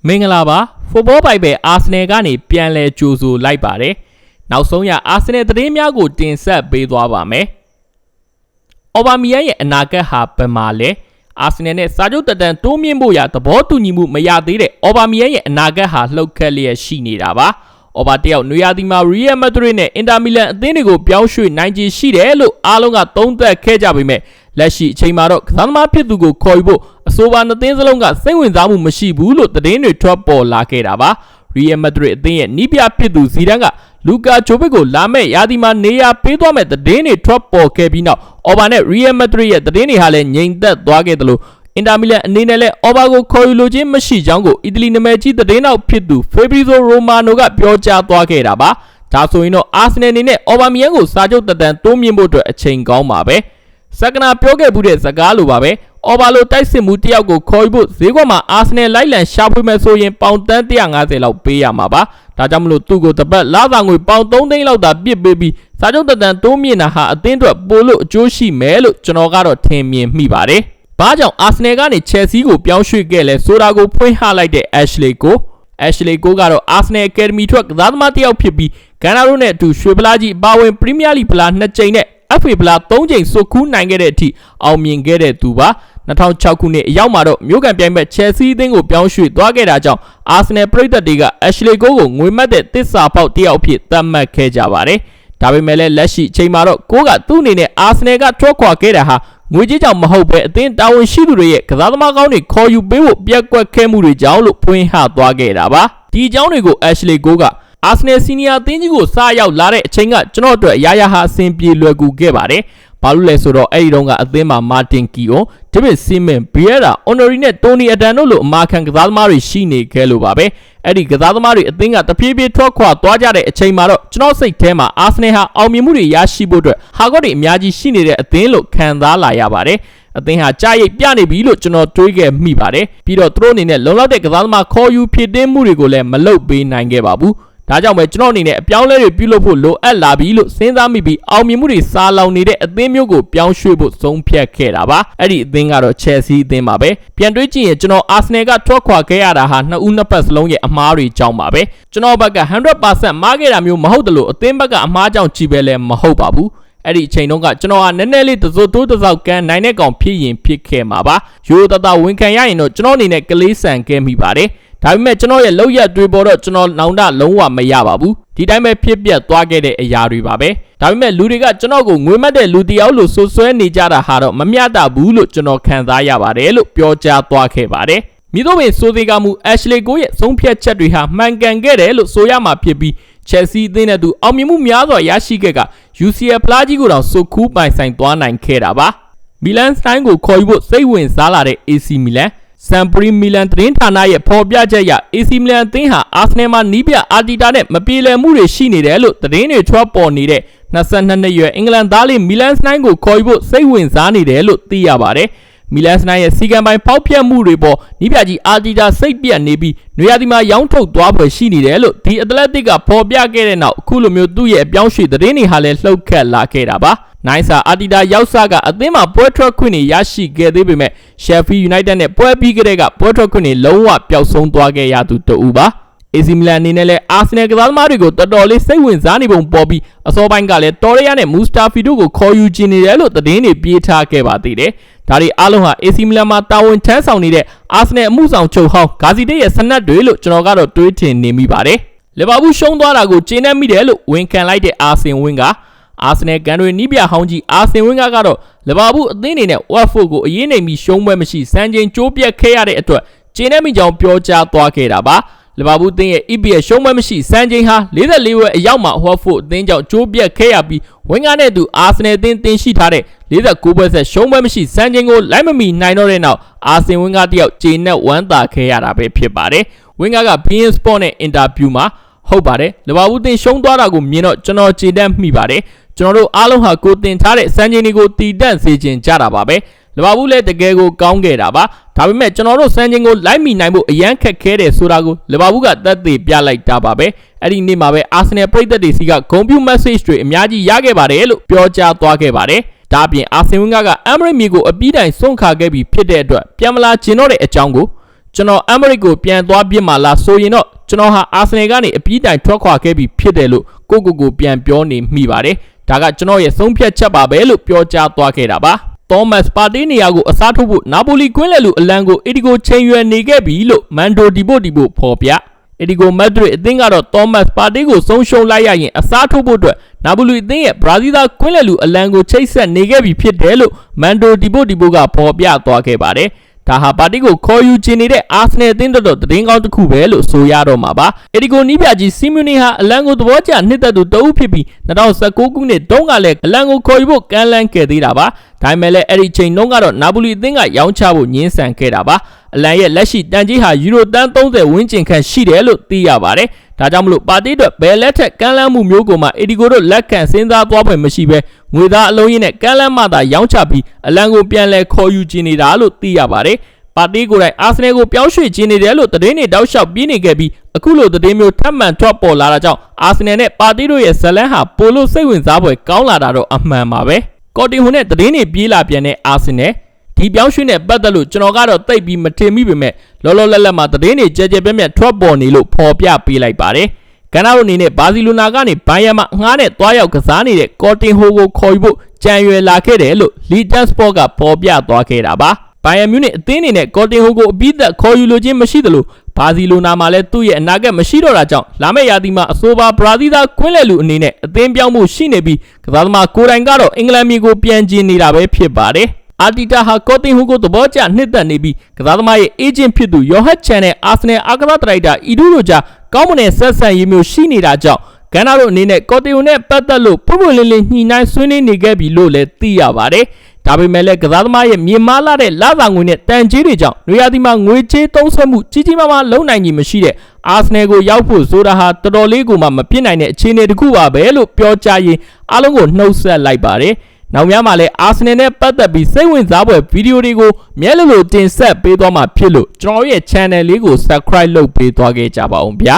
မင်္ဂလာပါဖုတ်ဘောပိုက်ပဲအာဆနယ်ကနေပြန်လဲကြိုဆိုလိုက်ပါတယ်နောက်ဆုံးရအာဆနယ်သတင်းများကိုတင်ဆက်ပေးသွားပါမယ်အော်ဘာမီယန်ရဲ့အနာဂတ်ဟာဘယ်မှာလဲအာဆနယ်နဲ့စာချုပ်တက်တန်တိုးမြင့်ဖို့ရသဘောတူညီမှုမရသေးတဲ့အော်ဘာမီယန်ရဲ့အနာဂတ်ဟာလှုပ်ခတ်လျက်ရှိနေတာပါအော်ဘာတယောက်နွေရာသီမှာရီယယ်မက်ဒရစ်နဲ့အင်တာမီလန်အသင်းတွေကိုပြောင်းရွှေ့နိုင်ခြေရှိတယ်လို့အားလုံးကသုံးသပ်ခဲ့ကြပေမဲ့လက်ရှိအချိန်မှာတော့ကစားသမားဖြစ်သူကိုခေါ်ယူဖို့အဆိုပါနှစ်သင်းစလုံးကစိတ်ဝင်စားမှုမရှိဘူးလို့သတင်းတွေထွက်ပေါ်လာခဲ့တာပါရီယယ်မက်ဒရစ်အသင်းရဲ့နီးပြဖြစ်သူဇီဒန်ကလူကာဂျိုဗစ်ကိုလာမဲ့ရာသီမှာနေရာပေးသွားမဲ့သတင်းတွေထွက်ပေါ်ခဲ့ပြီးနောက်အော်ဘာနဲ့ရီယယ်မက်ဒရစ်ရဲ့သတင်းတွေဟာလည်းငြိမ်သက်သွားခဲ့တယ်လို့အင်တာမီလန်အနေနဲ့လည်းအော်ဘာကိုခေါ်ယူလိုခြင်းမရှိကြောင်းကိုအီတလီနာမည်ကြီးသတင်းနောက်ဖြစ်သူဖေဘရီဇိုရိုမာနိုကပြောကြားသွားခဲ့တာပါဒါဆိုရင်တော့အာဆနယ်အနေနဲ့အော်ဘာမီယန်ကိုစာချုပ်တက်တန်တိုးမြင့်ဖို့အတွက်အချိန်ကောင်းပါပဲစကနာပြောခဲ့မှုတဲ့စကားလိုပါပဲအော်ဘာလိုတိုက်စစ်မှုတယောက်ကိုခေါ်ယူဖို့ဈေးကွက်မှာအာဆနယ်လိုက်လံရှာဖွေမယ်ဆိုရင်ပေါင်တန်း150လောက်ပေးရမှာပါဒါကြောင့်မလို့သူ့ကိုတပတ်လစာငွေပေါင်3သိန်းလောက်သာပစ်ပေးပြီးစာချုပ်တက်တန်တိုးမြင့်တာဟာအသင်းအတွက်ပိုလို့အကျိုးရှိမယ်လို့ကျွန်တော်ကတော့ထင်မြင်မိပါတယ်ဘာကြောင့်အာဆနယ်ကနေချယ်ဆီကိုပြောင်းရွှေ့ခဲ့လဲဆိုတာကိုဖွင့်ဟလိုက်တဲ့ Ashley Cole ကတော့အာဆနယ်အကယ်ဒမီထွက်ကစားသမားတစ်ယောက်ဖြစ်ပြီးဂန်နာရိုနဲ့အတူရွှေဖလားကြီးအပါဝင်ပရီးမီးယားလိဖလား2ကြိမ်နဲ့FA ဖလား3ကြိမ်စုခူးနိုင်ခဲ့တဲ့အထိအောင်မြင်ခဲ့တဲ့သူပါ2006ခုနှစ်အရောက်မှာတော့မြို့ကန်ပြိုင်ဘက်ချယ်ဆီအသင်းကိုပြောင်းရွှေ့သွားခဲ့တာကြောင့်အာဆနယ်ပရိသတ်တွေက Ashley Cole ကိုငွေမတ်တဲ့သစ္စာပေါက်တစ်ယောက်အဖြစ်သတ်မှတ်ခဲ့ကြပါတယ်ဒါပေမဲ့လည်းလက်ရှိအချိန်မှာတော့ကိုကသူ့အနေနဲ့အာဆနယ်ကထွက်ခွာခဲ့တာဟာငွေကြေးကြောင့်မဟုတ်ပဲအသင်းတာဝန်ရှိသူတွေရဲ့ကစားသမားကောင်းတွေခေါ်ယူပေးဖို့ပြက်ကွက်ခဲ့မှုတွေကြောင့်လို့ဖွင့်ဟသွားခဲ့တာပါဒီအကြောင်းတွေကို Ashley Cole ကအာဆနယ်စီနီယာအသင်းကြီးကိုစရောက်လာတဲ့အချိန်ကကျွန်တော်အတွက်အရာရာဟာအဆင်ပြေလွယ်ကူခဲ့ပါတယ်ဘာလို့လဲဆိုတော့အဲ့ဒီတုန်းကအသင်းမှာမာတင်ကီယွန်ဒေးဗစ်စီမင်ဘီယရာအော်နိုရီနဲ့တိုနီအဒန်တို့လိုအမာခံကစားသမားတွေရှိနေခဲ့လို့ပါပဲအဲ့ဒီကစားသမားတွေအသင်းကတဖြည်းဖြည်းထွက်ခွာသွားကြတဲ့အချိန်မှာတော့ကျွန်တော်စိတ်ထဲမှာအာဆနယ်ဟာအောင်မြင်မှုတွေရရှိဖို့အတွက်ဟာကော့တွေအများကြီးရှိနေတဲ့အသင်းလို့ခံစားလာရပါတယ်အသင်းဟာကြားရိပ်ပြနေပြီလို့ကျွန်တော်တွေးခဲ့မိပါတယ်ပြီးတော့သူတို့အနေနဲ့လုံလောက်တဲ့ကစားသမားခေါ်ယူဖြစ်တင်းမှုတွေကိုလည်းမလုပ်ပေးနိုင်ခဲ့ပါဘူးဒါကြောင့်ပဲကျွန်တော်အနေနဲ့အပြောင်းလဲတွေပြုလုပ်ဖို့လိုအပ်လာပြီလို့စဉ်းစားမိပြီးအောင်မြင်မှုတွေစားလောင်နေတဲ့အသင်းမျိုးကိုပြောင်းရွှေ့ဖို့ဆုံးဖြတ်ခဲ့တာပါအဲ့ဒီအသင်းကတော့ချယ်ဆီအသင်းပါပဲပြန်တွေးကြည့်ရင်ကျွန်တော်အာဆနယ်ကထွက်ခွာခဲ့ရတာဟာနှစ်ဦးနှစ်ဖက်စလုံးရဲ့အမှားတွေကြောင့်ပါပဲကျွန်တော်ဘက်က 100% မှားခဲ့တာမျိုးမဟုတ်တယ်လို့အသင်းဘက်ကအမှားကြောင့်ကြည့်ပဲလဲမဟုတ်ပါဘူးအဲ့ဒီအချိန်တုန်းကကျွန်တော်ကနည်းနည်းလေးတစိုးတိုးတစောက်ကန်နိုင်တဲ့ကောင်ဖြစ်ရင်ဖြစ်ခဲ့မှာပါရိုးတတဝန်ခံရရင်တော့ကျွန်တော်အနေနဲ့ကလေးဆန်ခဲ့မိပါတယ်ဒါပေမဲ့ကျွန်တော်ရဲ့လောက်ရတွေပေါ်တော့ကျွန်တော်နောင်တလုံးဝမရပါဘူးဒီတိုင်းပဲဖြစ်ပြက်သွားခဲ့တဲ့အရာတွေပါပဲဒါပေမဲ့လူတွေကကျွန်တော်ကိုငွေမတ်တဲ့လူတယောက်လို့ဆိုဆွဲနေကြတာဟာတော့မမျှတဘူးလို့ကျွန်တော်ခံစားရပါတယ်လို့ပြောကြားသွားခဲ့ပါတယ်မြစ်တို့ပင်စိုးသေးကမှု Ashley Cole ရဲ့ဆုံးဖြတ်ချက်တွေဟာမှန်ကန်ခဲ့တယ်လို့ဆိုရမှာဖြစ်ပြီးချယ်ဆီအသင်းနဲ့သူအောင်မြင်မှုများစွာရရှိခဲ့က UCL ဖလားကြီးကိုတော့စုခူးပိုင်ဆိုင်သွားနိုင်ခဲ့တာပါမီလန်စတိုင်းကိုခေါ်ယူဖို့စိတ်ဝင်စားလာတဲ့ AC မီလန်စမ်ပရီမီလန်သတင်းဌာနရဲ့ဖော်ပြချက်အရ AC မီလန်အသင်းဟာအာဆနယ်မှာနီးပြအာတီတာနဲ့မပြေလည်မှုတွေရှိနေတယ်လို့သတင်းတွေထွက်ပေါ်နေတဲ့22နှစ်ရွယ်အင်္ဂလန်သားလေးမီလန်စတိုင်းကိုခေါ်ယူဖို့စိတ်ဝင်စားနေတယ်လို့သိရပါတယ်မီလန်စတိုင်းရဲ့စီကံပိုင်ဖောက်ဖျက်မှုတွေပေါ်နီးပြကြီးအာတီတာစိတ်ပြတ်နေပြီးနွေရာသီမှာရောင်းထုတ်သွားဖွယ်ရှိနေတယ်လို့ဒီအက်တလက်တစ်ကဖော်ပြခဲ့တဲ့နောက်အခုလိုမျိုးသူ့ရဲ့အပြောင်းရွှေ့သတင်းတွေဟာလည်းလှုပ်ခတ်လာခဲ့တာပါနိုင်စာအာတီတာရောက်စားကအသင်းမှာပွဲထွက်ခွင့်တွေရရှိခဲ့သေးပေမဲ့ Sheffield United နဲ့ပွဲပြီးကြတဲ့ကပွဲထွက်ခွင့်တွေလုံးဝပျောက်ဆုံးသွားခဲ့ရသူတူပါ AC Milan အနေနဲ့လည်းအာဆနယ်ကစားသမားတွေကိုတော်တော်လေးစိတ်ဝင်စားနေပုံပေါ်ပြီးအစောပိုင်းကလည်းတော်ရီယာနဲ့မူစတာဖီတို့ကိုခေါ်ယူခြင်းနေတယ်လို့သတင်းတွေပြေးထားခဲ့ပါသေးတယ်ဒါတွေအားလုံးဟာ AC Milan မှာတာဝန်ထမ်းဆောင်နေတဲ့အာဆနယ်အမှုဆောင်ချုပ်ဟောင်းဂါစီတေးရဲ့စနက်တွေလို့ကျွန်တော်ကတော့တွေးထင်နေမိပါတယ်လီဗာပူးရှုံးသွားတာကိုကျေနပ်မိတယ်လို့ဝန်ခံလိုက်တဲ့အာဆင်ဝင်းကအာဆနယ်ကန်တွေနီးပြဟောင်းကြီးအာဆင်ဝင်းကတော့လီဗာပူးအသင်းအနေနဲ့ဝတ်ဖို့ကိုအရေးနေပြီးရှုံးပွဲမရှိစံချိန်ကျိုးပြက်ခဲ့ရတဲ့အတွက်ကျေနပ်မိကြောင်းပြောကြားသွားခဲ့တာပါလီဗာပူးအသင်းရဲ့ EPL ရှုံးပွဲမရှိစံချိန်ဟာ44ဝက်အရောက်မှာဝတ်ဖို့အသင်းကြောင့်ကျိုးပြက်ခဲ့ရပြီးဝင်းကနဲ့သူအာဆနယ်အသင်းတင်ရှိထားတဲ့49ပွဲဆက်ရှုံးပွဲမရှိစံချိန်ကိုလိုက်မမီနိုင်တော့တဲ့နောက်အာဆင်ဝင်းကတယောက်ကျေနပ်ဝမ်းသာခဲ့ရတာပဲဖြစ်ပါတယ်ဝင်းက BeIN Sport နဲ့အင်တာဗျူးမှာဟုတ်ပါတယ်လီဗာပူးအသင်းရှုံးသွားတာကိုမြင်တော့ကျွန်တော်ကျေနပ်မိပါတယ်ကျွန်တော်တို့အားလုံးဟာကိုတင်ထားတဲ့စံချိန်တွေကိုတည်တံ့စေခြင်းကြတာပါပဲလီဗာပူးလည်းတကယ်ကိုကောင်းခဲ့တာပါဒါပေမဲ့ကျွန်တော်တို့စံချိန်ကိုလိုက်မိနိုင်ဖို့အရန်ခက်ခဲတယ်ဆိုတာကိုလီဗာပူးကသက်သေပြလိုက်တာပါပဲအဲ့ဒီနေ့မှာပဲအာဆနယ်ပရိသတ်တွေစီကဂုဏ်ပြု message တွေအများကြီးရခဲ့ပါတယ်လို့ပြောကြားသွားခဲ့ပါတယ်ဒါအပြင်အာဆင်ဝင်းကအမ်မရစ်မီကိုအပြီးတိုင်ဆုံးခါခဲ့ပြီးဖြစ်တဲ့အတွက်ပြန်မလာကျင်တော့တဲ့အကြောင်းကို ကျွန်တော်အမ်ဘရစ်ကိုပြန်သွားပြစ်မှာလားဆိုရင်တော့ကျွန်တော်ဟာအာဆင်နယ်ကနေအပြီးတိုင်ထွက်ခွာခဲ့ပြီးဖြစ်တယ်လို့ကိုပြန်ပြောနေမိပါတယ်ဒါကကျွန်တော်ရဲ့ဆုံးဖြတ်ချက်ပါပဲလို့ပြောကြားသွားခဲ့တာပါသောမတ်ပါတီနေရာကိုအစားထိုးဖို့နာပိုလီကွင်းလယ်လူအလံကိုအီဒီကိုချိန်ရွယ်နေခဲ့ပြီလို့မန်ဒိုဒီပိုဖော်ပြအီဒီကိုမက်ဒရစ်အသင်းကတော့သောမတ်ပါတီကိုဆုံးရှုံးလိုက်ရရင်အစားထိုးဖို့အတွက်နာပိုလီအသင်းရဲ့ဘရာဇီးသားကွင်းလယ်လူအလံကိုချိတ်ဆက်နေခဲ့ပြီဖြစ်တယ်လို့မန်ဒိုဒီပိုကဖော်ပြသွားခဲ့ပါတယ်ဒါဟာပါတီကိုခေါ်ယူချင်နေတဲ့အာဆင်နယ်အသင်းတော်သတင်းကောင်းတစ်ခုပဲလို့ဆိုရတော့မှာပါအီဒီကိုနီးပြကြီးစီမီနီဟာအလံကိုသဘောကျနှစ်သက်သူတအုပ်ဖြစ်ပြီး2019ခုနှစ်တုန်းကလည်းအလံကိုခေါ်ယူဖို့ကမ်းလှမ်းခဲ့သေးတာပါဒါပေမဲ့လည်းအဲ့ဒီချိန်တုန်းကတော့နာပိုလီအသင်းကရောင်းချဖို့ညှင်းဆန်ခဲ့တာပါအလံရဲ့လက်ရှိတန်ကြီးဟာယူရိုတန်း30ဝန်းကျင်ခန့်ရှိတယ်လို့သိရပါတယ်ဒါကြောင့်မလို့ပါတီအတွက်ဘယ်လက်ထက်ကမ်းလှမ်းမှုမျိုးကိုမှအီဒီကိုတို့လက်ခံစဉ်းစားသွားဖွယ်မရှိဘဲငွေသားအလုံးရင်းနဲ့ကမ်းလှမ်းမှသာရောင်းချပြီးအလံကိုပြန်လဲခေါ်ယူခြင်းနေတာလို့သိရပါတယ်ပါတီကိုယ်တိုင်အာဆင်နယ်ကိုပြောင်းရွှေ့ခြင်းနေတယ်လို့သတင်းတွေတောက်လျှောက်ပြင်းနေခဲ့ပြီးအခုလိုသတင်းမျိုးထပ်မံထွက်ပေါ်လာတာကြောင့်အာဆင်နယ်နဲ့ပါတီတို့ရဲ့ဇလန်းဟာပိုလို့စိတ်ဝင်စားဖွယ်ကောင်းလာတာတော့အမှန်ပါပဲကော်တင်ဟွန်နဲ့သတင်းတွေပြေးလာပြန်တဲ့အာဆင်နယ်ဒီပြောင်းရွှေ့နဲ့ပတ်သက်လို့ကျွန်တော်ကတော့သိပ်ပြီးမထင်မိပေမဲ့လောလောလတ်လတ်မှာသတင်းတွေကြဲပြန့်ထွက်ပေါ်နေလို့ဖော်ပြပေးလိုက်ပါတယ်ကနာတို့အနေနဲ့ဘာစီလိုနာကနေဘိုင်ယန်မှာငှားနဲ့တွားရောက်ကစားနေတဲ့ကော်တင်ဟိုကိုခေါ်ယူဖို့ကြံရွယ်လာခဲ့တယ်လို့လီတန်စပေါ့ကဖော်ပြသွားခဲ့တာပါဘိုင်ယန်မြူးနစ်အသင်းအနေနဲ့ကော်တင်ဟိုကိုအပြီးသက်ခေါ်ယူလိုခြင်းမရှိသလိုဘာစီလိုနာမှာလည်းသူ့ရဲ့အနာဂတ်မရှိတော့တာကြောင့်လာမယ့်ရာသီမှာအဆိုပါဘရာဇီးသားကွင်းလယ်လူအနေနဲ့အသင်းပြောင်းမှုရှိနေပြီးကစားသမားကိုယ်တိုင်ကတော့အင်္ဂလန်မြေကိုပြန်ကျင်နေတာပဲဖြစ်ပါတယ်အာတီတာဟာကော်တင်ဟိုကိုသဘောကျနှစ်သက်နေပြီးကစားသမားရဲ့အေဂျင့်ဖြစ်သူယောဟတ်ချန်နဲ့အာဆင်နယ်အာကစားဒရိုက်တာအီဒူတို့ကြားကောင်းမွန်တဲ့ဆက်ဆံရေးမျိုးရှိနေတာကြောင့်ဂန်နာတို့အနေနဲ့ကော်တင်ဟိုနဲ့ပတ်သက်လို့ပုံလင်းလင်းညှိနှိုင်းဆွေးနွေးနေခဲ့ပြီလို့လည်းသိရပါတယ်ဒါပေမဲ့လည်းကစားသမားရဲ့မြေမားလာတဲ့လစာငွေနဲ့တန်ကြေးတွေကြောင့်နွေရာသီမှာငွေကြေးသုံးစွဲမှုကြီးမားလုံနိုင်ကြီးမရှိတဲ့အာဆင်နယ်ကိုရောက်ဖို့ဆိုတာဟာတော်တော်လေးကိုမှမဖြစ်နိုင်တဲ့အခြေအနေတစ်ခုပါပဲလို့ပြောကြားရင်းအားလုံးကိုနှုတ်ဆက်လိုက်ပါတယ်နောက်များမှာလည်းအာဆင်နယ်နဲ့ပတ်သက်ပြီးစိတ်ဝင်စားဖွယ်ဗီဒီယိုတွေကိုမြဲလို့တင်ဆက်ပေးသွားမှာဖြစ်လို့ကျွန်တော်ရဲ့ channel လေးကို subscribe လုပ်ပေးသွားခဲ့ကြပါဦးဗျာ